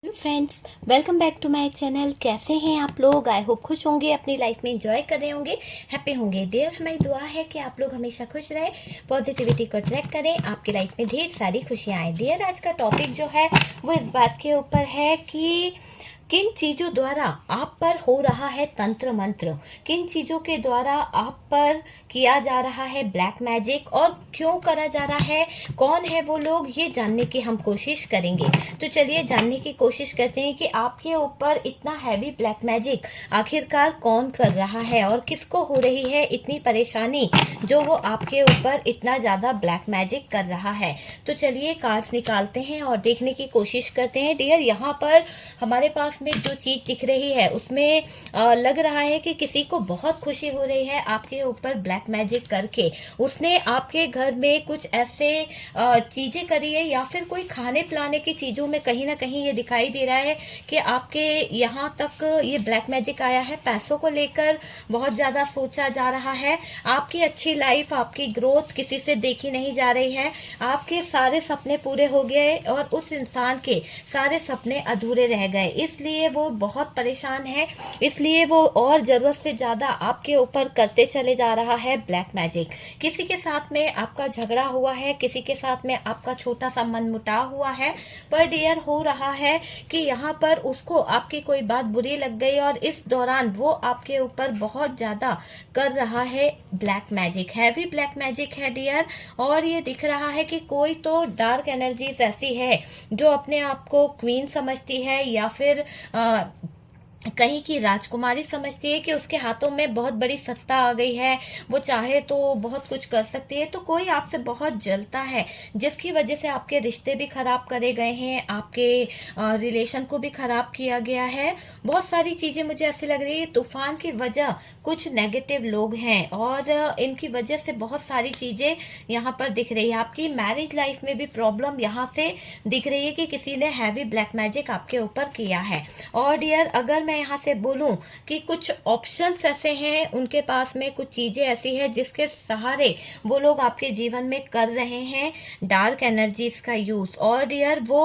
Friends, welcome back to my channel. कैसे हैं आप लोग? आई होप खुश होंगे, अपनी लाइफ में एंजॉय कर रहे होंगे, हैप्पी होंगे। डियर, हमारी दुआ है कि आप लोग हमेशा खुश रहें, पॉजिटिविटी को अट्रैक्ट करें, आपकी लाइफ में ढेर सारी खुशियां आए। डियर, आज का टॉपिक जो है वो इस बात के ऊपर है कि किन चीजों द्वारा आप पर हो रहा है तंत्र मंत्र, किन चीजों के द्वारा आप पर किया जा रहा है ब्लैक मैजिक और क्यों करा जा रहा है, कौन है वो लोग, ये जानने की हम कोशिश करेंगे। तो चलिए जानने की कोशिश करते हैं कि आपके ऊपर इतना हैवी ब्लैक मैजिक आखिरकार कौन कर रहा है और किसको हो रही है इतनी परेशानी जो वो आपके ऊपर इतना ज्यादा ब्लैक मैजिक कर रहा है। तो चलिए कार्ड्स निकालते हैं और देखने की कोशिश करते हैं। डियर, यहाँ पर हमारे पास में जो चीज दिख रही है उसमें लग रहा है कि किसी को बहुत खुशी हो रही है आपके ऊपर ब्लैक मैजिक करके। उसने आपके घर में कुछ ऐसे चीजें करी है या फिर कोई खाने पिलाने की चीजों में कहीं ना कहीं ये दिखाई दे रहा है कि आपके यहाँ तक ये ब्लैक मैजिक आया है। पैसों को लेकर बहुत ज्यादा सोचा जा रहा है, आपकी अच्छी लाइफ, आपकी ग्रोथ किसी से देखी नहीं जा रही है, आपके सारे सपने पूरे हो गए और उस इंसान के सारे सपने अधूरे रह गए, इसलिए वो बहुत परेशान है, इसलिए वो और जरूरत से ज्यादा आपके ऊपर करते चले जा रहा है ब्लैक मैजिक। किसी के साथ में आपका झगड़ा हुआ है, किसी के साथ में आपका छोटा सा मनमुटाव हुआ है, पर डियर हो रहा है कि यहाँ पर उसको आपकी कोई बात बुरी लग गई और इस दौरान वो आपके ऊपर बहुत ज्यादा कर रहा है black magic, heavy black magic है डियर। और ये दिख रहा है कि कोई तो डार्क एनर्जीज ऐसी है जो अपने आप को क्वीन समझती है या फिर कहीं की राजकुमारी समझती है कि उसके हाथों में बहुत बड़ी सत्ता आ गई है, वो चाहे तो बहुत कुछ कर सकती है। तो कोई आपसे बहुत जलता है जिसकी वजह से आपके रिश्ते भी खराब करे गए हैं, आपके रिलेशन को भी खराब किया गया है। बहुत सारी चीजें मुझे ऐसी लग रही है तूफान की वजह कुछ नेगेटिव लोग हैं और इनकी वजह से बहुत सारी चीजें यहाँ पर दिख रही है। आपकी मैरिज लाइफ में भी प्रॉब्लम यहाँ से दिख रही है कि किसी ने हैवी ब्लैक मैजिक आपके ऊपर किया है। और डियर, अगर मैं यहाँ से बोलूं कि कुछ ऑप्शंस ऐसे हैं, उनके पास में कुछ चीजें ऐसी है जिसके सहारे वो लोग आपके जीवन में कर रहे हैं डार्क एनर्जीज का यूज। और डियर, वो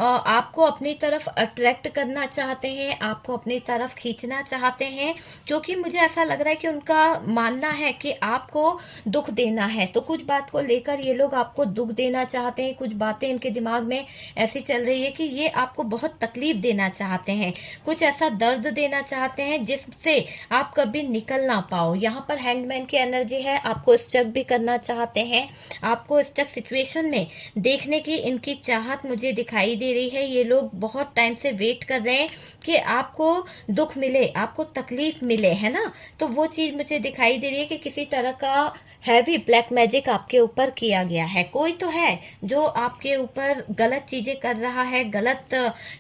आपको अपनी तरफ अट्रैक्ट करना चाहते हैं, आपको अपनी तरफ खींचना चाहते हैं, क्योंकि मुझे ऐसा लग रहा है कि उनका मानना है कि आपको दुख देना है। तो कुछ बात को लेकर ये लोग आपको दुख देना चाहते हैं, कुछ बातें इनके दिमाग में ऐसी चल रही है कि ये आपको बहुत तकलीफ देना चाहते हैं, कुछ ऐसा दर्द देना चाहते हैं जिससे आप कभी निकल ना पाओ। यहाँ पर हैंगमैन की एनर्जी है, आपको स्टक भी करना चाहते हैं, आपको स्टक सिचुएशन में देखने की इनकी चाहत मुझे दिखाई दे रही है। ये लोग बहुत टाइम से वेट कर रहे हैं कि आपको दुख मिले, आपको तकलीफ मिले, है ना। तो वो चीज मुझे दिखाई दे रही है कि किसी तरह का हैवी ब्लैक मैजिक आपके ऊपर किया गया है। कोई तो है जो आपके ऊपर गलत चीजें कर रहा है, गलत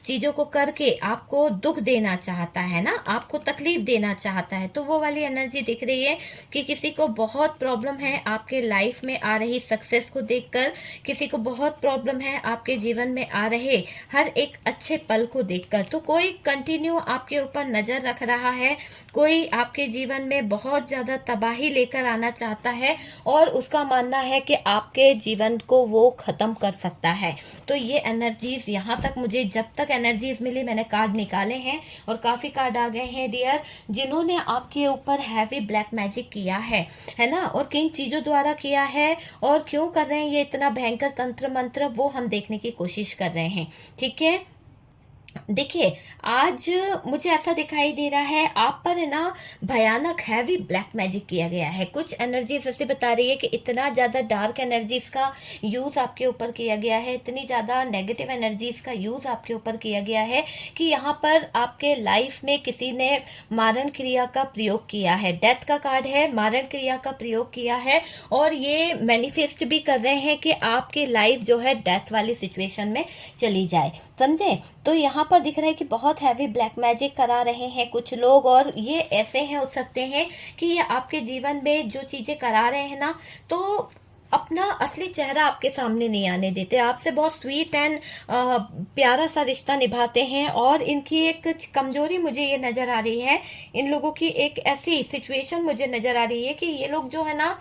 चीजों को करके आपको दुख देना चाहता है ना, आपको तकलीफ देना चाहता है। तो वो वाली एनर्जी दिख रही है कि किसी को बहुत प्रॉब्लम है आपके लाइफ में आ रही सक्सेस को देखकर, किसी को बहुत प्रॉब्लम है आपके जीवन में आ रहे हर एक अच्छे पल को देखकर। तो कोई कंटिन्यू आपके ऊपर नजर रख रहा है, कोई आपके जीवन में बहुत ज्यादा तबाही लेकर आना चाहता है और उसका मानना है कि आपके जीवन को वो खत्म कर सकता है। तो ये एनर्जीज यहाँ तक मुझे, जब तक एनर्जीज मिली, मैंने कार्ड निकाले हैं और काफी कार्ड आ गए हैं डियर, जिन्होंने आपके ऊपर हैवी ब्लैक मैजिक किया है ना, और किन चीजों द्वारा किया है और क्यों कर रहे हैं ये इतना भयंकर तंत्र मंत्र, वो हम देखने की कोशिश कर रहे हैं। ठीक है, देखिए आज मुझे ऐसा दिखाई दे रहा है आप पर है ना भयानक हैवी ब्लैक मैजिक किया गया है। कुछ एनर्जीज ऐसे बता रही है कि इतना ज्यादा डार्क एनर्जीज का यूज आपके ऊपर किया गया है, इतनी ज्यादा नेगेटिव एनर्जीज का यूज आपके ऊपर किया गया है कि यहाँ पर आपके लाइफ में किसी ने मारण क्रिया का प्रयोग किया है। डेथ का कार्ड है, मारण क्रिया का प्रयोग किया है और ये मैनिफेस्ट भी कर रहे हैं कि आपकी लाइफ जो है डेथ वाली सिचुएशन में चली जाए, समझे। तो यहाँ पर दिख रहा है कि बहुत हैवी ब्लैक मैजिक करा रहे हैं कुछ लोग, और ये ऐसे हैं हो सकते हैं कि ये आपके जीवन में जो चीजें करा रहे हैं ना, तो अपना असली चेहरा आपके सामने नहीं आने देते, आपसे बहुत स्वीट एंड प्यारा सा रिश्ता निभाते हैं। और इनकी एक कमजोरी मुझे ये नजर आ रही है, इन लोगों की एक ऐसी सिचुएशन मुझे नजर आ रही है कि ये लोग जो है ना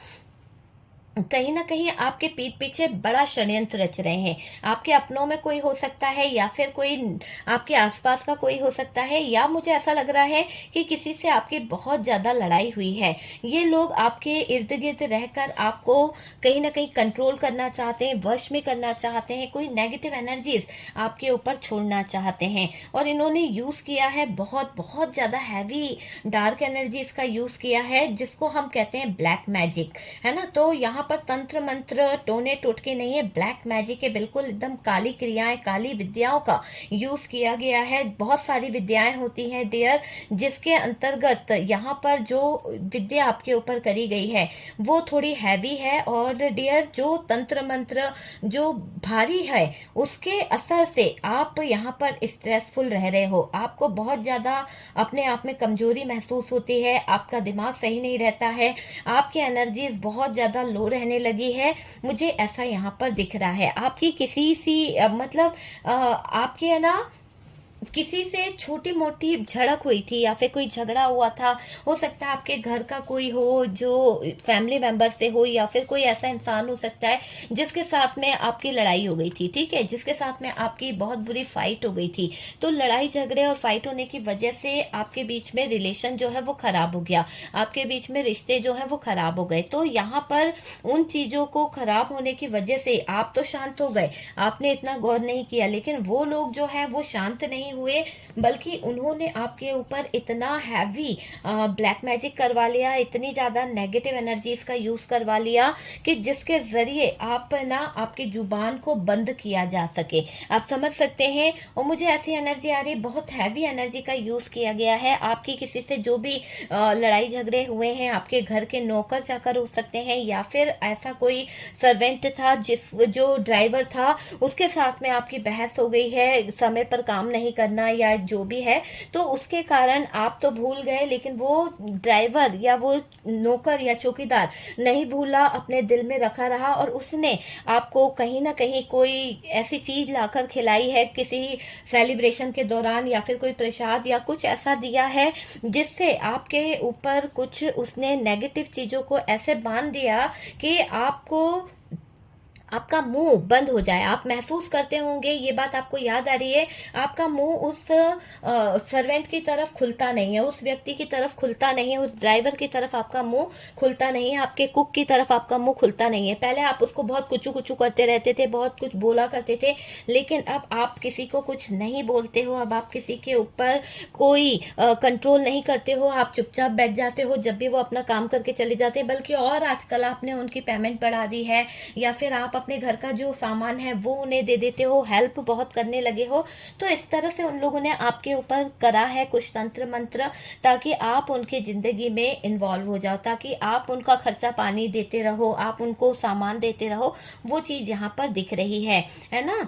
कहीं ना कहीं आपके पीठ पीछे बड़ा षड्यंत्र रच रहे हैं। आपके अपनों में कोई हो सकता है, या फिर कोई आपके आसपास का कोई हो सकता है, या मुझे ऐसा लग रहा है कि किसी से आपकी बहुत ज्यादा लड़ाई हुई है। ये लोग आपके इर्द गिर्द रहकर आपको कहीं ना कहीं कंट्रोल करना चाहते हैं, वश में करना चाहते हैं, कोई नेगेटिव एनर्जीज आपके ऊपर छोड़ना चाहते हैं। और इन्होंने यूज किया है बहुत बहुत ज्यादा हैवी डार्क एनर्जीज का यूज किया है, जिसको हम कहते हैं ब्लैक मैजिक, है ना। तो यहाँ पर तंत्र मंत्र टोने टोटके नहीं है, ब्लैक मैजिक है, बिल्कुल एकदम काली क्रियाएं, काली विद्याओं का यूज किया गया है। बहुत सारी विद्याएं होती हैं डियर, जिसके अंतर्गत यहाँ पर जो विद्या आपके ऊपर करी गई है वो थोड़ी हैवी है। और डियर जो तंत्र मंत्र जो भारी है, उसके असर से आप यहाँ पर स्ट्रेसफुल रह रहे हो, आपको बहुत ज्यादा अपने आप में कमजोरी महसूस होती है, आपका दिमाग सही नहीं रहता है, आपकी एनर्जीज बहुत ज्यादा लो रहने लगी है। मुझे ऐसा यहाँ पर दिख रहा है। आपकी किसी सी मतलब आपके है ना किसी से छोटी मोटी झड़क हुई थी, या फिर कोई झगड़ा हुआ था। हो सकता है आपके घर का कोई हो, जो फैमिली मेंबर से हो, या फिर कोई ऐसा इंसान हो सकता है जिसके साथ में आपकी लड़ाई हो गई थी, ठीक है, जिसके साथ में आपकी बहुत बुरी फाइट हो गई थी। तो लड़ाई झगड़े और फाइट होने की वजह से आपके बीच में रिलेशन जो है वो खराब हो गया, आपके बीच में रिश्ते जो है वो खराब हो गए। तो यहाँ पर उन चीजों को खराब होने की वजह से आप तो शांत हो गए, आपने इतना गौर नहीं किया, लेकिन वो लोग जो है वो शांत नहीं हुए, बल्कि उन्होंने आपके ऊपर इतना हैवी ब्लैक मैजिक करवा लिया, इतनी ज्यादा नेगेटिव एनर्जीज का यूज करवा लिया कि जिसके जरिए आप ना आपकी जुबान को बंद किया जा सके। आप समझ सकते हैं। और मुझे ऐसी एनर्जी आ रही है, बहुत हैवी एनर्जी का यूज किया गया है। आपकी किसी से जो भी लड़ाई झगड़े हुए हैं, आपके घर के नौकर चाकर हो सकते हैं, या फिर ऐसा कोई सर्वेंट था जो ड्राइवर था, उसके साथ में आपकी बहस हो गई है, समय पर काम नहीं करना या जो भी है, तो उसके कारण आप तो भूल गए, लेकिन वो ड्राइवर या वो नौकर या चौकीदार नहीं भूला, अपने दिल में रखा रहा, और उसने आपको कहीं ना कहीं कोई ऐसी चीज लाकर खिलाई है किसी सेलिब्रेशन के दौरान, या फिर कोई प्रसाद या कुछ ऐसा दिया है जिससे आपके ऊपर कुछ उसने नेगेटिव चीजों को ऐसे बांध दिया कि आपका मुंह बंद हो जाए। आप महसूस करते होंगे, ये बात आपको याद आ रही है, आपका मुंह उस सर्वेंट की तरफ खुलता नहीं है, उस व्यक्ति की तरफ खुलता नहीं है, उस ड्राइवर की तरफ आपका मुंह खुलता नहीं है, आपके कुक की तरफ आपका मुंह खुलता नहीं है। पहले आप उसको बहुत कुचू कुचू करते रहते थे, बहुत कुछ बोला करते थे, लेकिन अब आप किसी को कुछ नहीं बोलते हो, अब आप किसी के ऊपर कोई कंट्रोल नहीं करते हो, आप चुपचाप बैठ जाते हो जब भी वो अपना काम करके चले जाते हैं। बल्कि और आजकल आपने उनकी पेमेंट बढ़ा दी है, या फिर आप अपने घर का जो सामान है वो उन्हें दे देते हो, हेल्प बहुत करने लगे हो। तो इस तरह से उन लोगों ने आपके ऊपर करा है कुछ तंत्र मंत्र, ताकि आप उनकी जिंदगी में इन्वॉल्व हो जाओ, ताकि आप उनका खर्चा पानी देते रहो, आप उनको सामान देते रहो। वो चीज यहाँ पर दिख रही है ना।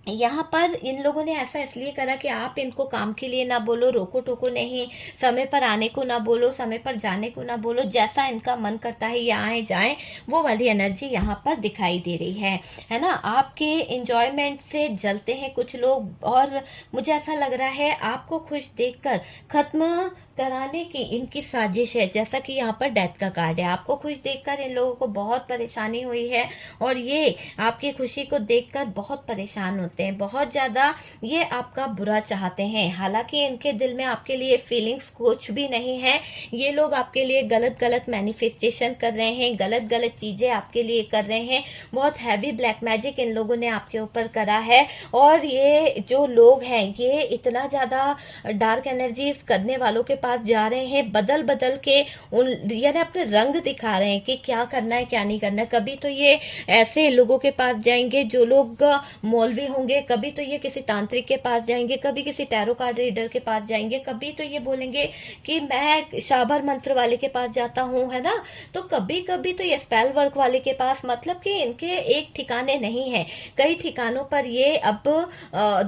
यहाँ पर इन लोगों ने ऐसा इसलिए करा कि आप इनको काम के लिए ना बोलो, रोको टोको नहीं, समय पर आने को ना बोलो, समय पर जाने को ना बोलो, जैसा इनका मन करता है ये आए जाए, वो वाली एनर्जी यहाँ पर दिखाई दे रही है ना। आपके इंजॉयमेंट से जलते हैं कुछ लोग, और मुझे ऐसा लग रहा है आपको खुश देखकर खत्म कराने की इनकी साजिश है। जैसा कि यहाँ पर डेथ का कार्ड है, आपको खुश देखकर इन लोगों को बहुत परेशानी हुई है, और ये आपकी खुशी को देखकर बहुत परेशान होते हैं, बहुत ज्यादा ये आपका बुरा चाहते हैं। हालांकि इनके दिल में आपके लिए फीलिंग्स कुछ भी नहीं है। ये लोग आपके लिए गलत गलत मैनिफेस्टेशन कर रहे हैं, गलत गलत चीजें आपके लिए कर रहे हैं। बहुत हैवी ब्लैक मैजिक इन लोगों ने आपके ऊपर करा है। और ये जो लोग हैं, ये इतना ज्यादा डार्क एनर्जीज करने वालों के पास जा रहे हैं, बदल बदल के उन यानी अपने रंग दिखा रहे हैं कि क्या करना है क्या नहीं करना है। कभी तो ये ऐसे लोगों के पास जाएंगे जो लोग मौलवी होंगे, कभी तो ये किसी तांत्रिक के पास जाएंगे, कभी किसी टैरो कार्ड रीडर के पास जाएंगे, कभी तो ये बोलेंगे कि मैं शाबर मंत्र वाले के पास जाता हूँ, है ना। तो कभी कभी तो ये स्पेल वर्क वाले के पास, मतलब कि इनके एक ठिकाने नहीं है, कई ठिकानों पर ये अब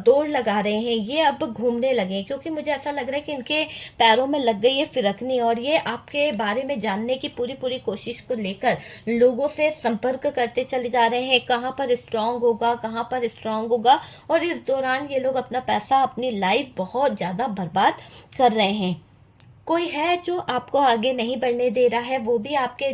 दौड़ लगा रहे हैं, ये अब घूमने लगे, क्योंकि मुझे ऐसा लग रहा है कि इनके पैरों में लग गई है फिरकनी, और ये आपके बारे में जानने की पूरी पूरी कोशिश को लेकर लोगों से संपर्क करते चले जा रहे हैं, कहाँ पर स्ट्रांग होगा, कहाँ पर स्ट्रांग होगा। और इस दौरान ये लोग अपना पैसा, अपनी लाइफ बहुत ज्यादा बर्बाद कर रहे हैं। कोई है जो आपको आगे नहीं बढ़ने दे रहा है, वो भी आपके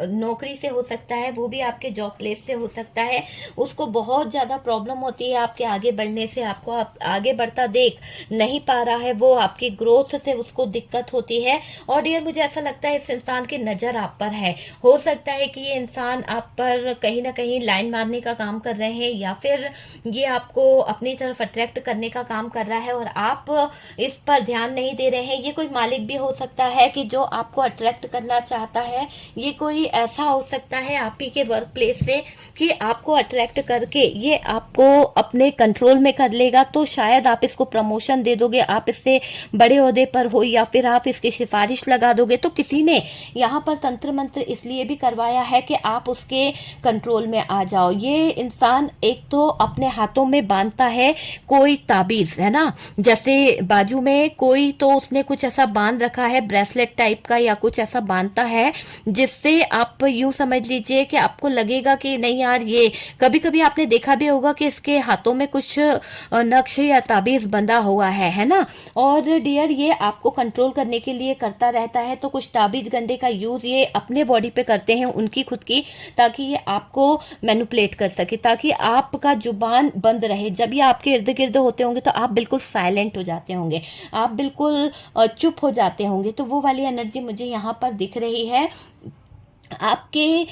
नौकरी से हो सकता है, वो भी आपके जॉब प्लेस से हो सकता है। उसको बहुत ज़्यादा प्रॉब्लम होती है आपके आगे बढ़ने से, आपको आप आगे बढ़ता देख नहीं पा रहा है, वो आपकी ग्रोथ से उसको दिक्कत होती है। और डियर मुझे ऐसा लगता है इस इंसान की नज़र आप पर है। हो सकता है कि ये इंसान आप पर कहीं ना कहीं लाइन मारने का काम कर रहे हैं, या फिर ये आपको अपनी तरफ अट्रैक्ट करने का काम कर रहा है और आप इस पर ध्यान नहीं दे रहे हैं। ये कोई मालिक भी हो सकता है कि जो आपको अट्रैक्ट करना चाहता है। ये कोई ऐसा हो सकता है आप ही के वर्क प्लेस से कि आपको अट्रैक्ट करके ये आपको अपने कंट्रोल में कर लेगा, तो शायद आप इसको प्रमोशन दे दोगे, आप इससे बड़े ओहदे पर हो, या फिर आप इसकी सिफारिश लगा दोगे। तो किसी ने यहाँ पर तंत्र मंत्र इसलिए भी करवाया है कि आप उसके कंट्रोल में आ जाओ। ये इंसान एक तो अपने हाथों में बांधता है कोई ताबीज, है ना, जैसे बाजू में कोई तो उसने कुछ ऐसा बांध रखा है, ब्रेसलेट टाइप का या कुछ ऐसा बांधता है, जिससे आप यूं समझ लीजिए कि आपको लगेगा कि नहीं यार, ये कभी कभी आपने देखा भी होगा कि इसके हाथों में कुछ नक्श या ताबीज बंधा हुआ है ना। और डियर ये आपको कंट्रोल करने के लिए करता रहता है। तो कुछ ताबीज गंडे का यूज ये अपने बॉडी पे करते हैं, उनकी खुद की, ताकि ये आपको मैनिपुलेट कर सके, ताकि आपका जुबान बंद रहे। जब ये आपके इर्द गिर्द होते होंगे तो आप बिल्कुल साइलेंट हो जाते होंगे, आप बिल्कुल चुप हो जाते होंगे। तो वो वाली एनर्जी मुझे यहाँ पर दिख रही है। आपके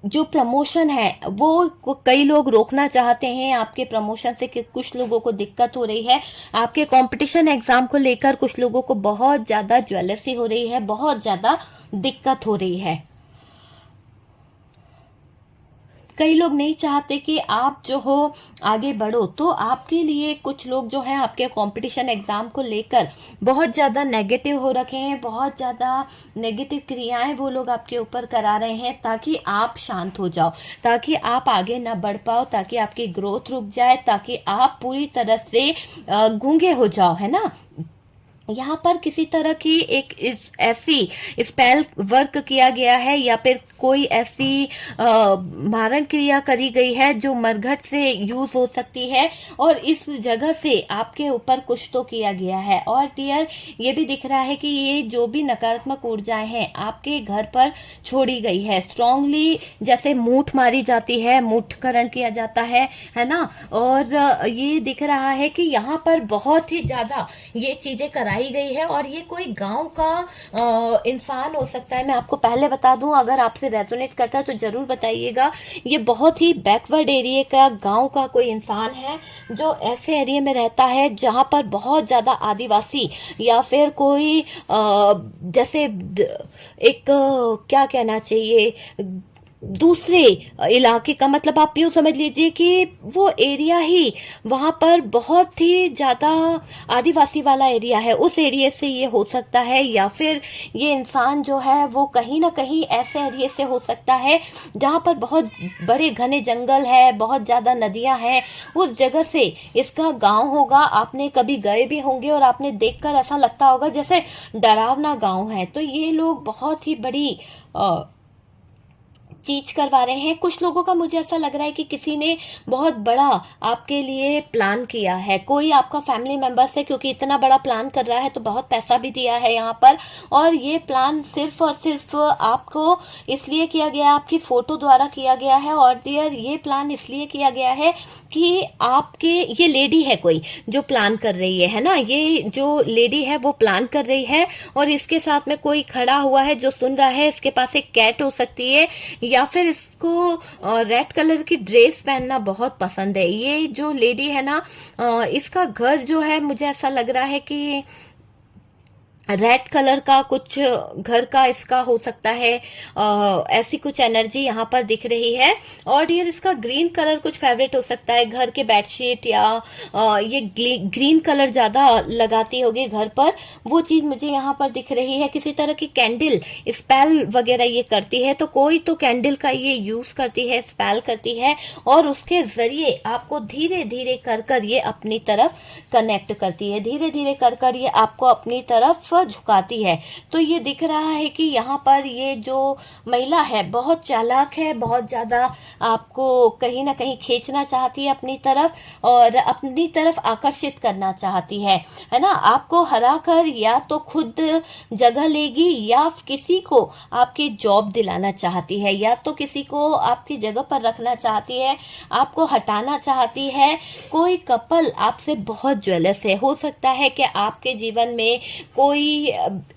जो प्रमोशन है वो कई लोग रोकना चाहते हैं आपके प्रमोशन से, कि कुछ लोगों को दिक्कत हो रही है। आपके कंपटीशन एग्जाम को लेकर कुछ लोगों को बहुत ज्यादा ज्वेलसी हो रही है, बहुत ज्यादा दिक्कत हो रही है। कई लोग नहीं चाहते कि आप जो हो आगे बढ़ो। तो आपके लिए कुछ लोग जो हैं आपके कंपटीशन एग्जाम को लेकर बहुत ज़्यादा नेगेटिव हो रखे हैं, बहुत ज़्यादा नेगेटिव क्रियाएं वो लोग आपके ऊपर करा रहे हैं, ताकि आप शांत हो जाओ, ताकि आप आगे ना बढ़ पाओ, ताकि आपकी ग्रोथ रुक जाए, ताकि आप पूरी तरह से गूंगे हो जाओ, है ना। यहाँ पर किसी तरह की एक ऐसी स्पेल वर्क किया गया है, या फिर कोई ऐसी मारण क्रिया करी गई है जो मरघट से यूज हो सकती है, और इस जगह से आपके ऊपर कुछ तो किया गया है। और डियर ये भी दिख रहा है कि ये जो भी नकारात्मक ऊर्जाएं हैं आपके घर पर छोड़ी गई है, स्ट्रांगली जैसे मूठ मारी जाती है, मूठकरण किया जाता है ना। और ये दिख रहा है कि यहाँ पर बहुत ही ज्यादा ये चीजें कराई गई है, और ये कोई गांव का इंसान हो सकता है। मैं आपको पहले बता दूं, अगर आपसे रेजोनेट करता है तो जरूर बताइएगा। ये बहुत ही बैकवर्ड एरिया का गांव का कोई इंसान है जो ऐसे एरिया में रहता है जहां पर बहुत ज्यादा आदिवासी, या फिर कोई जैसे एक क्या कहना चाहिए, दूसरे इलाके का, मतलब आप यूं समझ लीजिए कि वो एरिया ही वहां पर बहुत ही ज्यादा आदिवासी वाला एरिया है, उस एरिया से ये हो सकता है। या फिर ये इंसान जो है वो कहीं ना कहीं ऐसे एरिया से हो सकता है जहां पर बहुत बड़े घने जंगल है, बहुत ज्यादा नदियां हैं, उस जगह से इसका गांव होगा। आपने कभी गए भी होंगे और आपने देखकर ऐसा लगता होगा जैसे डरावना गांव है। तो ये लोग बहुत ही बड़ी चीज करवा रहे हैं। कुछ लोगों का मुझे ऐसा लग रहा है कि किसी ने बहुत बड़ा आपके लिए प्लान किया है, कोई आपका फैमिली मेंबर्स है, क्योंकि इतना बड़ा प्लान कर रहा है तो बहुत पैसा भी दिया है यहाँ पर। और ये प्लान सिर्फ और सिर्फ आपको इसलिए किया गया, आपकी फोटो द्वारा किया गया है। और डियर ये प्लान इसलिए किया गया है कि आपके, ये लेडी है कोई जो प्लान कर रही है ना, ये जो लेडी है वो प्लान कर रही है, और इसके साथ में कोई खड़ा हुआ है जो सुन रहा है। इसके पास एक कैट हो सकती है, या फिर इसको रेड कलर की ड्रेस पहनना बहुत पसंद है। ये जो लेडी है ना, इसका घर जो है मुझे ऐसा लग रहा है कि रेड कलर का कुछ घर का इसका हो सकता है, ऐसी कुछ एनर्जी यहाँ पर दिख रही है। और डियर इसका ग्रीन कलर कुछ फेवरेट हो सकता है, घर के बेडशीट या ये ग्रीन कलर ज्यादा लगाती होगी घर पर, वो चीज मुझे यहाँ पर दिख रही है। किसी तरह की कैंडल स्पेल वगैरह ये करती है, तो कोई तो कैंडल का ये यूज करती है, स्पेल करती है, और उसके जरिए आपको धीरे धीरे कर कर ये अपनी तरफ कनेक्ट करती है, धीरे धीरे कर कर ये आपको अपनी तरफ वह झुकाती है। तो ये दिख रहा है कि यहाँ पर ये जो महिला है बहुत चालाक है, बहुत ज्यादा आपको कहीं ना कहीं खींचना चाहती है अपनी तरफ और अपनी तरफ आकर्षित करना चाहती है ना। आपको हरा कर या तो खुद जगह लेगी या किसी को आपकी जॉब दिलाना चाहती है, या तो किसी को आपकी जगह पर रखना चाहती है, आपको हटाना चाहती है। कोई कपल आपसे बहुत ज्वेलस है। हो सकता है कि आपके जीवन में कोई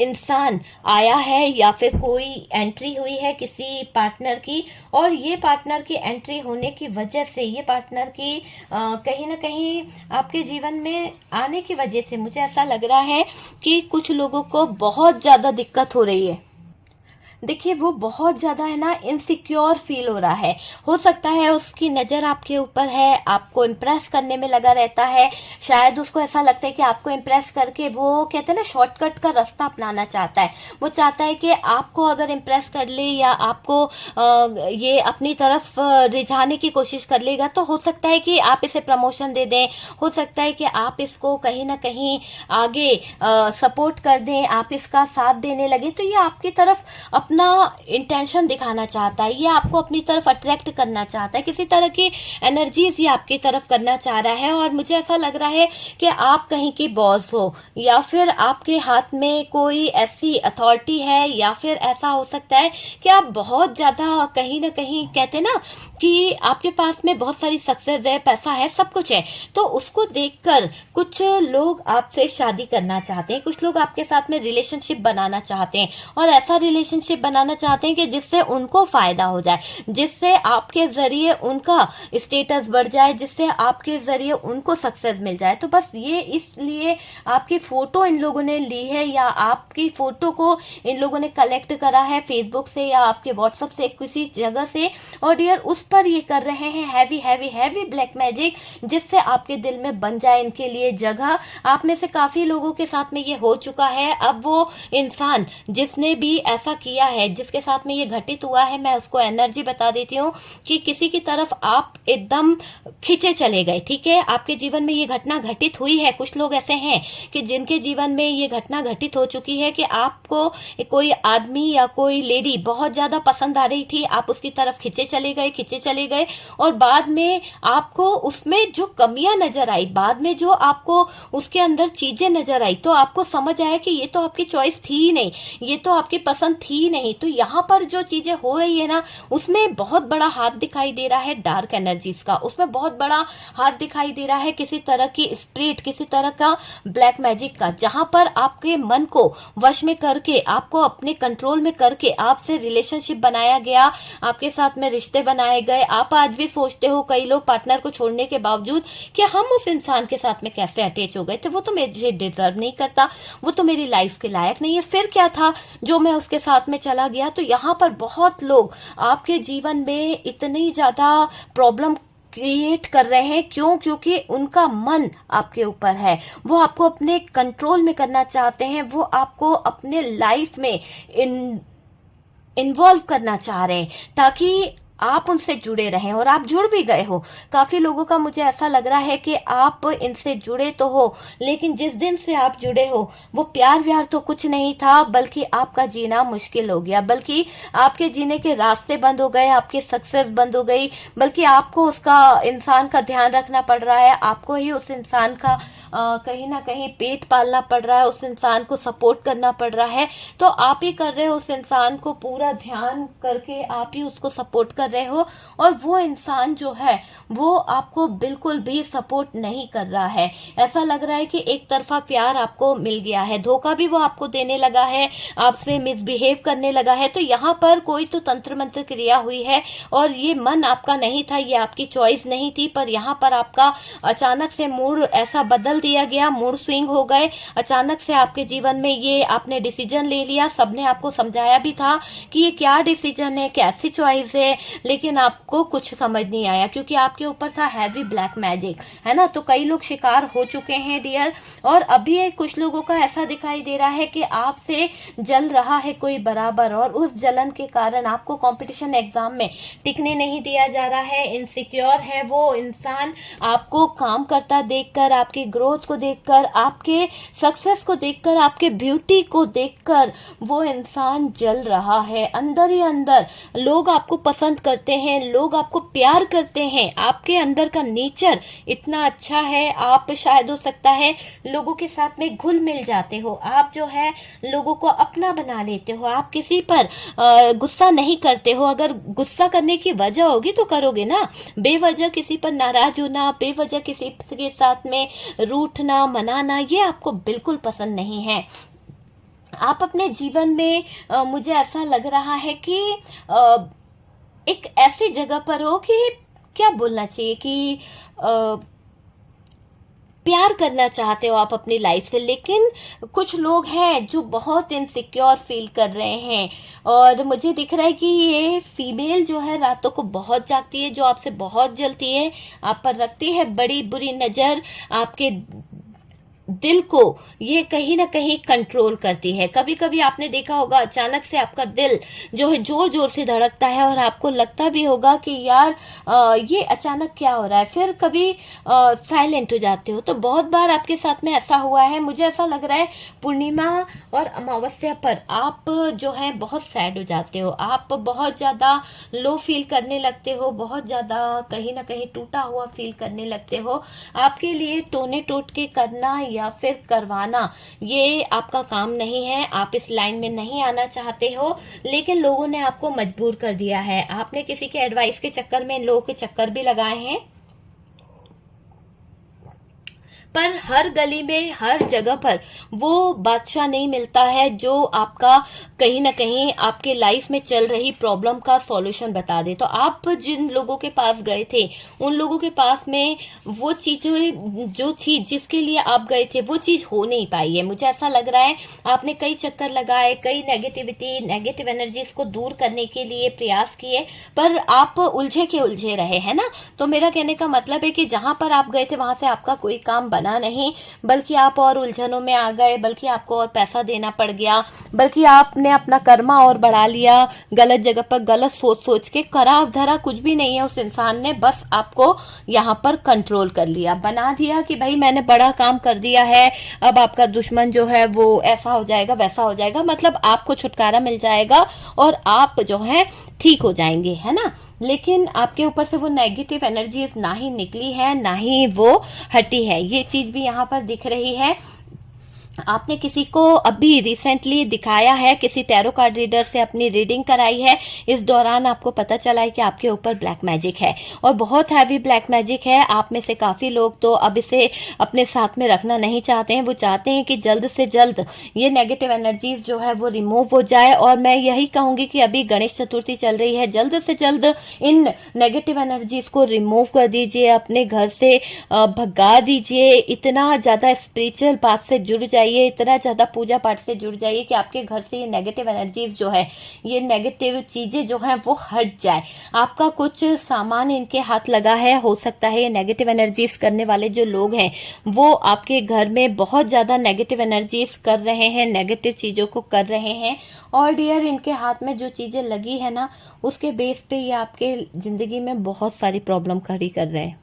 इंसान आया है या फिर कोई एंट्री हुई है किसी पार्टनर की, और ये पार्टनर की एंट्री होने की वजह से, ये पार्टनर की कहीं ना कहीं आपके जीवन में आने की वजह से मुझे ऐसा लग रहा है कि कुछ लोगों को बहुत ज्यादा दिक्कत हो रही है। देखिए वो बहुत ज्यादा है ना इनसिक्योर फील हो रहा है। हो सकता है उसकी नजर आपके ऊपर है, आपको इम्प्रेस करने में लगा रहता है। शायद उसको ऐसा लगता है कि आपको इम्प्रेस करके वो कहते हैं ना शॉर्टकट का रास्ता अपनाना चाहता है। वो चाहता है कि आपको अगर इम्प्रेस कर ले या आपको ये अपनी तरफ रिझाने की कोशिश कर लेगा तो हो सकता है कि आप इसे प्रमोशन दे दें, हो सकता है कि आप इसको कहीं ना कहीं आगे सपोर्ट कर दें, आप इसका साथ देने लगे। तो ये आपकी तरफ अपना इंटेंशन दिखाना चाहता है, ये आपको अपनी तरफ अट्रैक्ट करना चाहता है, किसी तरह की एनर्जीज ये आपकी तरफ करना चाह रहा है। और मुझे ऐसा लग रहा है कि आप कहीं की बॉस हो या फिर आपके हाथ में कोई ऐसी अथॉरिटी है, या फिर ऐसा हो सकता है कि आप बहुत ज्यादा कहीं ना कहीं कहते ना कि आपके पास में बहुत सारी सक्सेस है, पैसा है, सब कुछ है। तो उसको देखकर कुछ लोग आपसे शादी करना चाहते हैं, कुछ लोग आपके साथ में रिलेशनशिप बनाना चाहते हैं, और ऐसा रिलेशनशिप बनाना चाहते हैं कि जिससे उनको फायदा हो जाए, जिससे आपके जरिए उनका स्टेटस बढ़ जाए, जिससे आपके जरिए उनको सक्सेस मिल जाए। तो बस ये इसलिए आपकी फोटो इन लोगों ने ली है, या आपकी फोटो को इन लोगों ने कलेक्ट करा है फेसबुक से या आपके व्हाट्सएप से, किसी जगह से, और डियर उस पर ये कर रहे हैं heavy heavy heavy black magic, जिससे आपके दिल में बन जाए इनके लिए जगह। आप में से काफी लोगों के साथ में ये हो चुका है। अब वो इंसान जिसने भी ऐसा किया है, जिसके साथ में ये घटित हुआ है, मैं उसको एनर्जी बता देती हूँ कि किसी की तरफ आप एकदम खींचे चले गए। ठीक है, आपके जीवन में ये घटना घटित हुई है। कुछ लोग ऐसे हैं कि जिनके जीवन में ये घटना घटित हो चुकी है कि आपको कोई आदमी या कोई लेडी बहुत ज्यादा पसंद आ रही थी, आप उसकी तरफ खींचे चले गए, और बाद में आपको उसमें जो कमियां नजर आई, बाद में जो आपको उसके अंदर चीजें नजर आई, तो आपको समझ आया कि ये तो आपकी चॉइस थी ही नहीं, ये तो आपकी पसंद थी नहीं। तो यहाँ पर जो चीजें हो रही है ना, उसमें बहुत बड़ा हाथ दिखाई दे रहा है डार्क एनर्जीज का, उसमें बहुत बड़ा हाथ दिखाई दे रहा है किसी तरह की स्पिरिट, किसी तरह का ब्लैक मैजिक का, जहां पर आपके मन को वश में करके, आपको अपने कंट्रोल में करके आपसे रिलेशनशिप बनाया गया, आपके साथ में रिश्ते बनाए गए। आप आज भी सोचते हो, कई लोग पार्टनर को छोड़ने के बावजूद, कि हम उस इंसान के साथ में कैसे अटैच हो गए थे, वो तो मुझे डिजर्व नहीं करता, वो तो मेरी लाइफ के लायक नहीं है, फिर क्या था जो मैं उसके साथ में चला गया। तो यहाँ पर बहुत लोग आपके जीवन में इतनी ज्यादा प्रॉब्लम क्रिएट कर रहे हैं। क्यों? क्योंकि उनका मन आपके ऊपर है, वो आपको अपने कंट्रोल में करना चाहते हैं, वो आपको अपने लाइफ में इन्वॉल्व करना चाह रहे हैं ताकि आप उनसे जुड़े रहें, और आप जुड़ भी गए हो। काफी लोगों का मुझे ऐसा लग रहा है कि आप इनसे जुड़े तो हो, लेकिन जिस दिन से आप जुड़े हो वो प्यार व्यार तो कुछ नहीं था, बल्कि आपका जीना मुश्किल हो गया, बल्कि आपके जीने के रास्ते बंद हो गए, आपकी सक्सेस बंद हो गई, बल्कि आपको उसका इंसान का ध्यान रखना पड़ रहा है, आपको ही उस इंसान का कहीं ना कहीं पेट पालना पड़ रहा है, उस इंसान को सपोर्ट करना पड़ रहा है। तो आप ही कर रहे हो, उस इंसान को पूरा ध्यान करके आप ही उसको सपोर्ट कर रहे हो, और वो इंसान जो है वो आपको बिल्कुल भी सपोर्ट नहीं कर रहा है। ऐसा लग रहा है कि एक तरफा प्यार आपको मिल गया है, धोखा भी वो आपको देने लगा है, आपसे मिसबिहेव करने लगा है। तो यहाँ पर कोई तो तंत्र मंत्र क्रिया हुई है, और ये मन आपका नहीं था, ये आपकी चॉइस नहीं थी, पर यहाँ पर आपका अचानक से मूड ऐसा बदल दिया गया, मूड स्विंग हो गए, अचानक से आपके जीवन में ये आपने डिसीजन ले लिया। सबने आपको समझाया भी था कि ये क्या डिसीजन है, कैसी चॉइस है, लेकिन आपको कुछ समझ नहीं आया क्योंकि आपके ऊपर था हैवी ब्लैक मैजिक, है ना। तो कई लोग शिकार हो चुके हैं डियर, और अभी कुछ लोगों का ऐसा दिखाई दे रहा है कि आपसे जल रहा है कोई बराबर, और उस जलन के कारण आपको कंपटीशन एग्जाम में टिकने नहीं दिया जा रहा है। इनसिक्योर है वो इंसान, आपको काम करता देखकर, आपकी ग्रोथ को देखकर, आपके सक्सेस को देखकर, आपके ब्यूटी को देखकर वो इंसान जल रहा है अंदर ही अंदर। लोग आपको पसंद करते हैं, लोग आपको प्यार करते हैं, आपके अंदर का नेचर इतना अच्छा है। आप शायद हो सकता है लोगों के साथ में घुल मिल जाते हो, आप जो है लोगों को अपना बना लेते हो, आप किसी पर गुस्सा नहीं करते हो। अगर गुस्सा करने की वजह होगी तो करोगे ना, बेवजह किसी पर नाराज होना, बेवजह किसी के साथ में रूठना मनाना, ये आपको बिल्कुल पसंद नहीं है। आप अपने जीवन में मुझे ऐसा लग रहा है कि एक ऐसी जगह पर हो कि क्या बोलना चाहिए कि प्यार करना चाहते हो आप अपनी लाइफ से, लेकिन कुछ लोग हैं जो बहुत इनसिक्योर फील कर रहे हैं। और मुझे दिख रहा है कि ये फीमेल जो है रातों को बहुत जागती है, जो आपसे बहुत जलती है, आप पर रखती है बड़ी बुरी नजर, आपके दिल को ये कहीं ना कहीं कंट्रोल करती है। कभी कभी आपने देखा होगा अचानक से आपका दिल जो है जोर जोर से धड़कता है और आपको लगता भी होगा कि यार ये अचानक क्या हो रहा है, फिर कभी साइलेंट हो जाते हो। तो बहुत बार आपके साथ में ऐसा हुआ है। मुझे ऐसा लग रहा है पूर्णिमा और अमावस्या पर आप जो है बहुत सैड हो जाते हो, आप बहुत ज्यादा लो फील करने लगते हो, बहुत ज्यादा कहीं ना कहीं टूटा हुआ फील करने लगते हो। आपके लिए टोने टोट के करना या फिर करवाना ये आपका काम नहीं है, आप इस लाइन में नहीं आना चाहते हो, लेकिन लोगों ने आपको मजबूर कर दिया है। आपने किसी के एडवाइस के चक्कर में इन लोगों के चक्कर भी लगाए हैं, पर हर गली में हर जगह पर वो बादशाह नहीं मिलता है जो आपका कहीं ना कहीं आपके लाइफ में चल रही प्रॉब्लम का सॉल्यूशन बता दे। तो आप जिन लोगों के पास गए थे उन लोगों के पास में वो चीजें जो थी जिसके लिए आप गए थे वो चीज हो नहीं पाई है। मुझे ऐसा लग रहा है आपने कई चक्कर लगाए, कई नेगेटिव एनर्जीज को दूर करने के लिए प्रयास किए, पर आप उलझे के उलझे रहे, है ना। तो मेरा कहने का मतलब है कि जहां पर आप गए थे वहां से आपका कोई काम बना नहीं, बल्कि आप और उलझनों में आ गए, बल्कि आपको और पैसा देना पड़ गया, बल्कि आपने अपना कर्मा और बढ़ा लिया। गलत जगह पर गलत सोच सोच के करा धरा कुछ भी नहीं है उस इंसान ने, बस आपको यहाँ पर कंट्रोल कर लिया, बना दिया कि भाई मैंने बड़ा काम कर दिया है, अब आपका दुश्मन जो है वो ऐसा हो जाएगा वैसा हो जाएगा, मतलब आपको छुटकारा मिल जाएगा और आप जो है ठीक हो जाएंगे, है ना। लेकिन आपके ऊपर से वो नेगेटिव एनर्जीज ना ही निकली है ना ही वो हटी है, ये चीज भी यहाँ पर दिख रही है। आपने किसी को अभी रिसेंटली दिखाया है, किसी टैरो कार्ड रीडर से अपनी रीडिंग कराई है, इस दौरान आपको पता चला है कि आपके ऊपर ब्लैक मैजिक है और बहुत हैवी ब्लैक मैजिक है। आप में से काफी लोग तो अब इसे अपने साथ में रखना नहीं चाहते हैं, वो चाहते हैं कि जल्द से जल्द ये नेगेटिव एनर्जीज जो है वो रिमूव हो जाए। और मैं यही कहूंगी कि अभी गणेश चतुर्थी चल रही है, जल्द से जल्द इन नेगेटिव एनर्जीज को रिमूव कर दीजिए, अपने घर से भगा दीजिए। इतना ज्यादा स्पिरिचुअल बात से जुड़ जाइए, इतना ज्यादा पूजा पाठ से जुड़ जाइए कि आपके घर से ये नेगेटिव एनर्जीज जो है, ये नेगेटिव चीजें जो हैं वो हट जाए। आपका कुछ सामान इनके हाथ लगा है, हो सकता है ये नेगेटिव एनर्जीज करने वाले जो लोग हैं वो आपके घर में बहुत ज्यादा नेगेटिव एनर्जीज कर रहे हैं, नेगेटिव चीजों को कर रहे हैं। और डियर इनके हाथ में जो चीजें लगी है ना, उसके बेस पे ये आपके जिंदगी में बहुत सारी प्रॉब्लम खड़ी कर रहे हैं।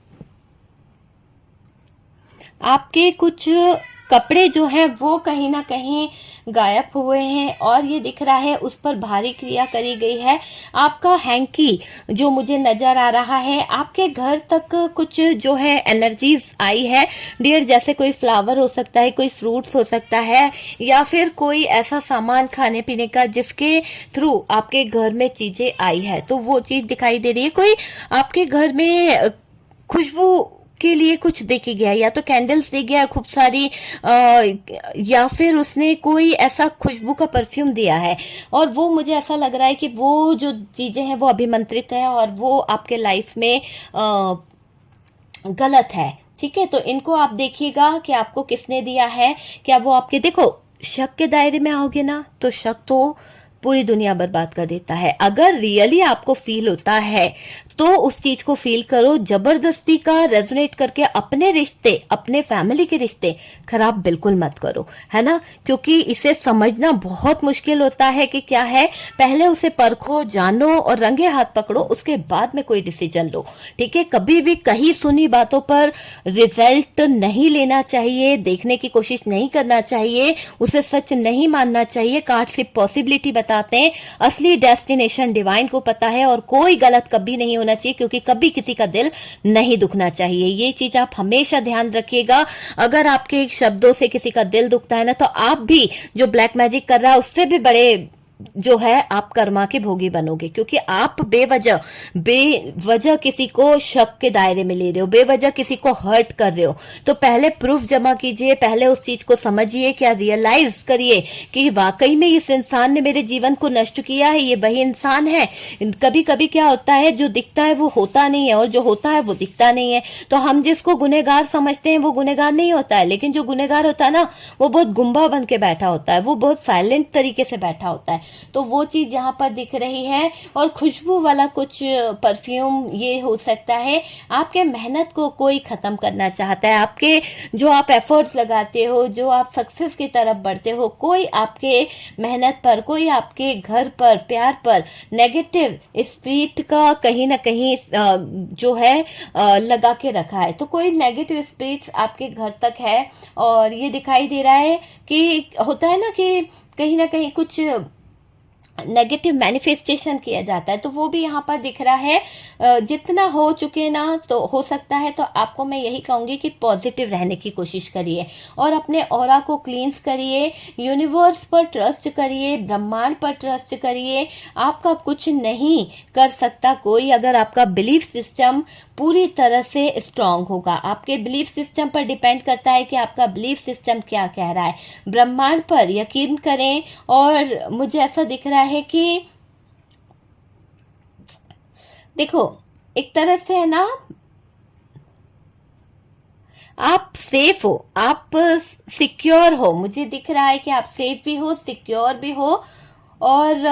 आपके कुछ कपड़े जो हैं वो कहीं ना कहीं गायब हुए हैं और ये दिख रहा है उस पर भारी क्रिया करी गई है। आपका हैंकी जो मुझे नजर आ रहा है, आपके घर तक कुछ जो है एनर्जीज आई है डियर, जैसे कोई फ्लावर हो सकता है, कोई फ्रूट्स हो सकता है, या फिर कोई ऐसा सामान खाने पीने का जिसके थ्रू आपके घर में चीजें आई है, तो वो चीज दिखाई दे रही है। कोई आपके घर में खुशबू के लिए कुछ देके गया, या तो कैंडल्स दे गया खूब सारी, या फिर उसने कोई ऐसा खुशबू का परफ्यूम दिया है, और वो मुझे ऐसा लग रहा है कि वो जो चीजें हैं वो अभिमंत्रित है और वो आपके लाइफ में गलत है। ठीक है, तो इनको आप देखिएगा कि आपको किसने दिया है, क्या वो आपके, देखो शक के दायरे में आओगे ना तो शक तो पूरी दुनिया बर्बाद कर देता है। अगर रियली आपको फील होता है तो उस चीज को फील करो। जबरदस्ती का रेजोनेट करके अपने रिश्ते, अपने फैमिली के रिश्ते खराब बिल्कुल मत करो, है ना, क्योंकि इसे समझना बहुत मुश्किल होता है कि क्या है। पहले उसे परखो, जानो और रंगे हाथ पकड़ो, उसके बाद में कोई डिसीजन लो, ठीक है। कभी भी कहीं सुनी बातों पर रिजल्ट नहीं लेना चाहिए, देखने की कोशिश नहीं करना चाहिए, उसे सच नहीं मानना चाहिए। कार्ड सिर्फ पॉसिबिलिटी बताते हैं, असली डेस्टिनेशन डिवाइन को पता है। और कोई गलत कभी नहीं होना चाहिए, क्योंकि कभी किसी का दिल नहीं दुखना चाहिए। ये चीज आप हमेशा ध्यान रखिएगा। अगर आपके शब्दों से किसी का दिल दुखता है ना, तो आप भी जो ब्लैक मैजिक कर रहा है उससे भी बड़े जो है आप कर्मा के भोगी बनोगे, क्योंकि आप बेवजह किसी को शक के दायरे में ले रहे हो, बेवजह किसी को हर्ट कर रहे हो। तो पहले प्रूफ जमा कीजिए, पहले उस चीज को समझिए, क्या रियलाइज करिए कि वाकई में इस इंसान ने मेरे जीवन को नष्ट किया है, ये वही इंसान है। कभी कभी क्या होता है, जो दिखता है वो होता नहीं है, और जो होता है वो दिखता नहीं है। तो हम जिसको गुनहगार समझते हैं वो गुनहगार नहीं होता है, लेकिन जो गुनहगार होता है ना, वो बहुत गुम्बा बन के बैठा होता है, वो बहुत साइलेंट तरीके से बैठा होता है। तो वो चीज यहाँ पर दिख रही है। और खुशबू वाला कुछ परफ्यूम ये हो सकता है, आपके मेहनत को कोई खत्म करना चाहता है। आपके जो आप एफर्ट्स लगाते हो, जो आप सक्सेस की तरफ बढ़ते हो, कोई आपके मेहनत पर, कोई आपके घर पर, प्यार पर नेगेटिव स्पिरिट का कहीं ना कहीं जो है लगा के रखा है। तो कोई नेगेटिव स्पिरिट्स आपके घर तक है। और ये दिखाई दे रहा है कि होता है ना कि कहीं ना कहीं कुछ नेगेटिव मैनिफेस्टेशन किया जाता है, तो वो भी यहाँ पर दिख रहा है। जितना हो चुके ना, तो हो सकता है तो आपको मैं यही कहूंगी कि पॉजिटिव रहने की कोशिश करिए और अपने ऑरा को क्लींस करिए, यूनिवर्स पर ट्रस्ट करिए, ब्रह्मांड पर ट्रस्ट करिए। आपका कुछ नहीं कर सकता कोई, अगर आपका बिलीफ सिस्टम पूरी तरह से स्ट्रांग होगा। आपके बिलीफ सिस्टम पर डिपेंड करता है कि आपका बिलीफ सिस्टम क्या कह रहा है। ब्रह्मांड पर यकीन करें। और मुझे ऐसा दिख रहा है कि देखो, एक तरह से है ना, आप सेफ हो, आप सिक्योर हो। मुझे दिख रहा है कि आप सेफ भी हो, सिक्योर भी हो, और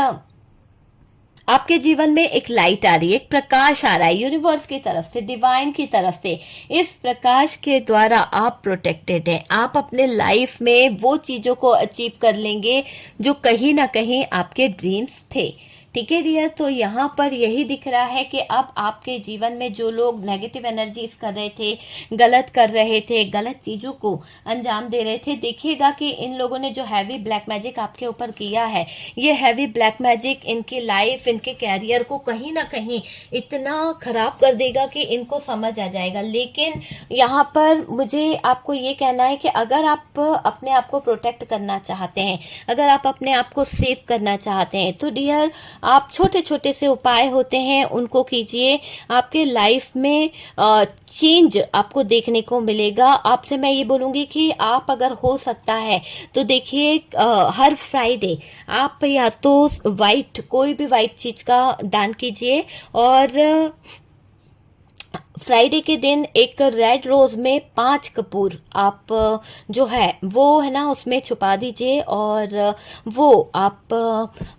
आपके जीवन में एक लाइट आ रही है, एक प्रकाश आ रहा है यूनिवर्स की तरफ से, डिवाइन की तरफ से। इस प्रकाश के द्वारा आप प्रोटेक्टेड हैं। आप अपने लाइफ में वो चीजों को अचीव कर लेंगे जो कहीं ना कहीं आपके ड्रीम्स थे। ठीक है डियर, तो यहाँ पर यही दिख रहा है कि अब आपके जीवन में जो लोग नेगेटिव एनर्जीज कर रहे थे, गलत कर रहे थे, गलत चीजों को अंजाम दे रहे थे, देखिएगा कि इन लोगों ने जो हैवी ब्लैक मैजिक आपके ऊपर किया है, ये हैवी ब्लैक मैजिक इनकी लाइफ, इनके कैरियर को कहीं ना कहीं इतना खराब कर देगा कि इनको समझ आ जाएगा। लेकिन यहाँ पर मुझे आपको ये कहना है कि अगर आप अपने आप को प्रोटेक्ट करना चाहते हैं, अगर आप अपने आप को सेफ करना चाहते हैं, तो डियर आप छोटे छोटे से उपाय होते हैं उनको कीजिए। आपके लाइफ में चेंज आपको देखने को मिलेगा। आपसे मैं ये बोलूंगी कि आप अगर हो सकता है तो देखिए, हर फ्राइडे आप या तो वाइट, कोई भी वाइट चीज का दान कीजिए, और फ्राइडे के दिन एक रेड रोज में 5 कपूर आप जो है वो है ना उसमें छुपा दीजिए, और वो आप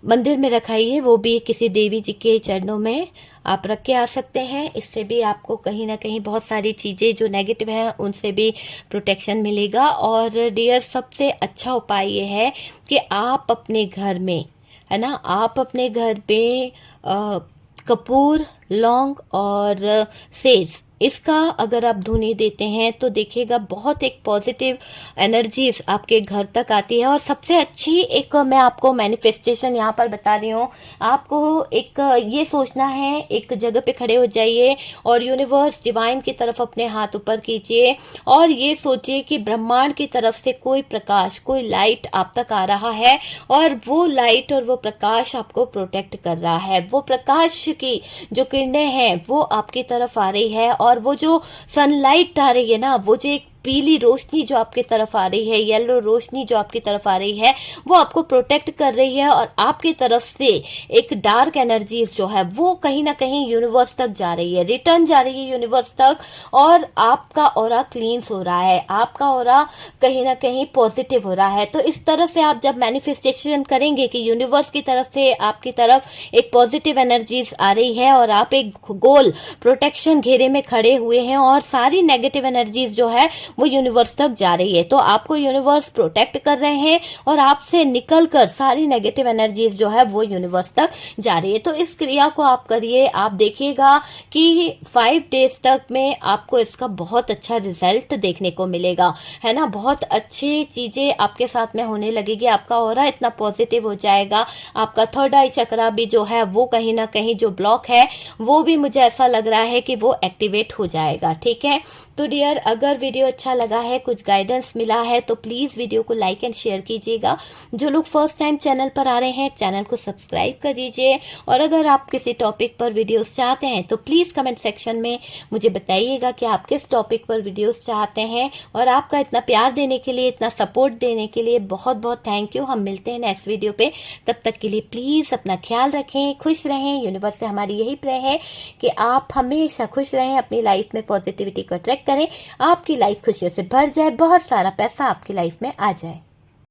मंदिर में रखाइए। वो भी किसी देवी जी के चरणों में आप रख के आ सकते हैं। इससे भी आपको कहीं ना कहीं बहुत सारी चीजें जो नेगेटिव हैं उनसे भी प्रोटेक्शन मिलेगा। और डियर, सबसे अच्छा उपाय ये है कि आप अपने घर में, है ना, आप अपने घर पे कपूर, लौंग और सेज, इसका अगर आप धुनी देते हैं तो देखिएगा बहुत एक पॉजिटिव एनर्जीज आपके घर तक आती है। और सबसे अच्छी एक मैं आपको मैनिफेस्टेशन यहाँ पर बता रही हूँ। आपको एक ये सोचना है, एक जगह पे खड़े हो जाइए और यूनिवर्स, डिवाइन की तरफ अपने हाथ ऊपर कीजिए और ये सोचिए कि ब्रह्मांड की तरफ से कोई प्रकाश, कोई लाइट आप तक आ रहा है, और वो लाइट और वो प्रकाश आपको प्रोटेक्ट कर रहा है। वो प्रकाश की जो किरणें हैं वो आपकी तरफ आ रही है, और वो जो सनलाइट आ रही है ना, वो जो एक पीली रोशनी जो आपकी तरफ आ रही है, येलो रोशनी जो आपकी तरफ आ रही है, वो आपको प्रोटेक्ट कर रही है और आपकी तरफ से एक डार्क एनर्जीज जो है वो कहीं ना कहीं यूनिवर्स तक जा रही है, रिटर्न जा रही है यूनिवर्स तक, और आपका ऑरा क्लींस हो रहा है, आपका ऑरा कहीं ना कहीं पॉजिटिव हो रहा है। तो इस तरह से आप जब मैनिफेस्टेशन करेंगे कि यूनिवर्स की तरफ से आपकी तरफ एक पॉजिटिव एनर्जीज आ रही है और आप एक गोल प्रोटेक्शन घेरे में खड़े हुए हैं और सारी नेगेटिव एनर्जीज जो है वो यूनिवर्स तक जा रही है, तो आपको यूनिवर्स प्रोटेक्ट कर रहे हैं और आपसे निकलकर सारी नेगेटिव एनर्जीज जो है वो यूनिवर्स तक जा रही है। तो इस क्रिया को आप करिए, आप देखिएगा कि 5 डेज तक में आपको इसका बहुत अच्छा रिजल्ट देखने को मिलेगा, है ना। बहुत अच्छी चीजें आपके साथ में होने लगेगी, आपका ऑरा इतना पॉजिटिव हो जाएगा, आपका थर्ड आई चक्रा भी जो है वो कहीं ना कहीं जो ब्लॉक है वो भी मुझे ऐसा लग रहा है कि वो एक्टिवेट हो जाएगा। ठीक है, तो डियर अगर वीडियो अच्छा लगा है, कुछ गाइडेंस मिला है, तो प्लीज वीडियो को लाइक एंड शेयर कीजिएगा। जो लोग फर्स्ट टाइम चैनल पर आ रहे हैं चैनल को सब्सक्राइब कर दीजिए, और अगर आप किसी टॉपिक पर वीडियोस चाहते हैं तो प्लीज कमेंट सेक्शन में मुझे बताइएगा कि आप किस टॉपिक पर वीडियोस चाहते हैं। और आपका इतना प्यार देने के लिए, इतना सपोर्ट देने के लिए बहुत बहुत थैंक यू। हम मिलते हैं नेक्स्ट वीडियो पे, तब तक के लिए प्लीज अपना ख्याल रखें, खुश रहें। यूनिवर्स से हमारी यही प्रे है कि आप हमेशा खुश रहें, अपनी लाइफ में पॉजिटिविटी को अट्रैक्ट करें, आपकी लाइफ खुशियों से भर जाए, बहुत सारा पैसा आपकी लाइफ में आ जाए।